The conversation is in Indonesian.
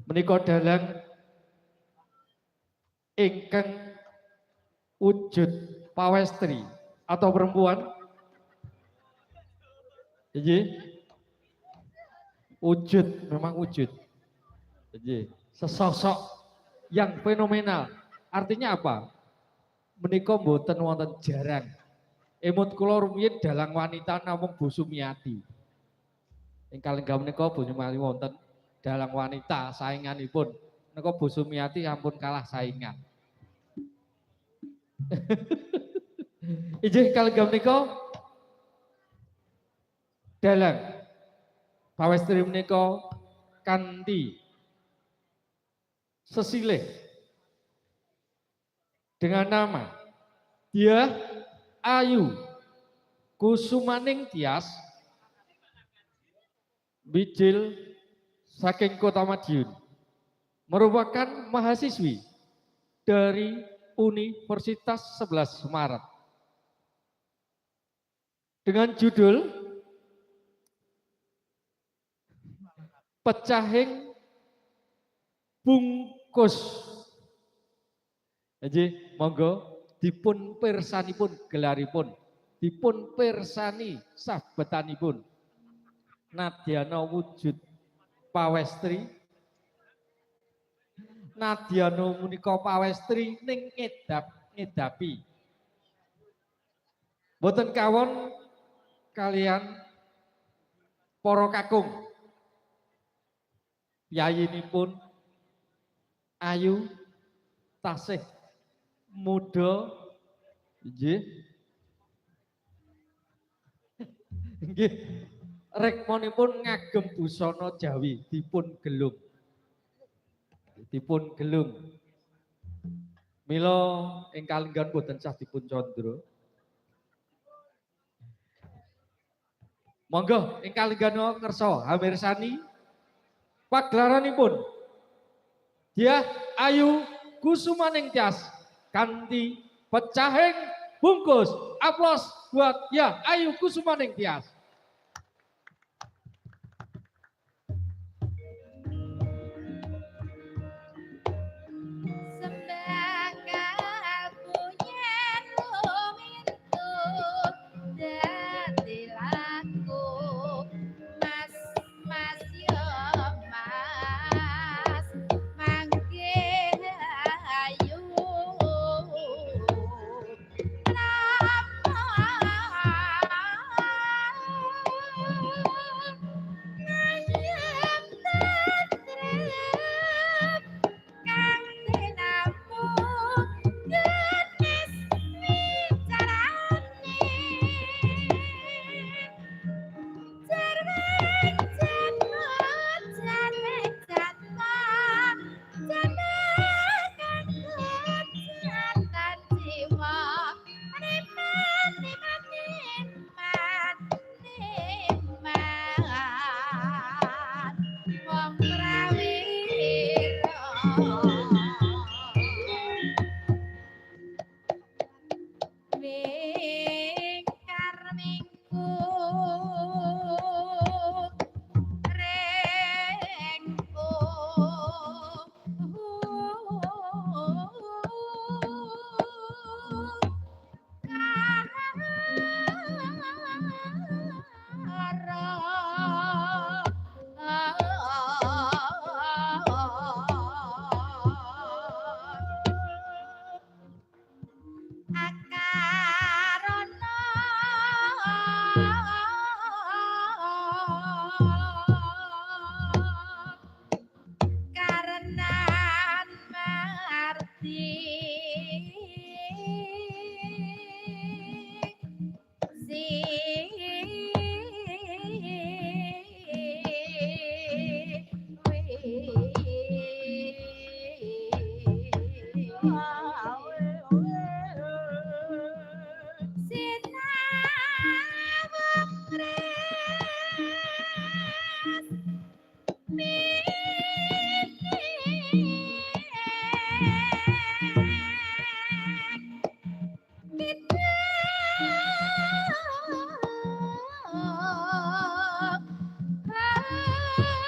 Menika dalang ingkang wujud pawestri atau perempuan. Jadi wujud, memang wujud. Jadi sesosok yang fenomenal. Artinya apa? Menika mboten wonten jarang. Emut kula rumiyin dalang wanita namung Bu Sumiati. Ingkang lenggah menika Bu Sumiati wonten dalang wanita sainganipun. Menika Bu Sumiati ampun kalah saingan. Inggih kalengga menika dalang pawestri menika kanthi sesilih dengan nama Dia Ayu Kusumaning Tias Bijil saking Kota Madiun, merupakan mahasiswi dari Universitas 11 Maret dengan judul Pecahing Bungkus. Jadi monggo dipun pirsanipun gelaripun, dipun pirsani sabetanipun. Nadyana wujud pawestri, nadyana menika pawestri ning ngedapi. Boten kawon kalian para kakung. Yayinipun ayu, tasih muda, nggih. Nggih. Rekmanipun ngagem busana Jawi dipun gelung. Dipun gelung. Mila ing kalenggan boten sah dipun candra. Monggo ing kalenggan kersa hamirsani pagelaranipun Dia Ayu Kusumaning Tias kanthi Pecahing Bungkus. Aplaus buat Ya Ayu Kusumaning Tias. Me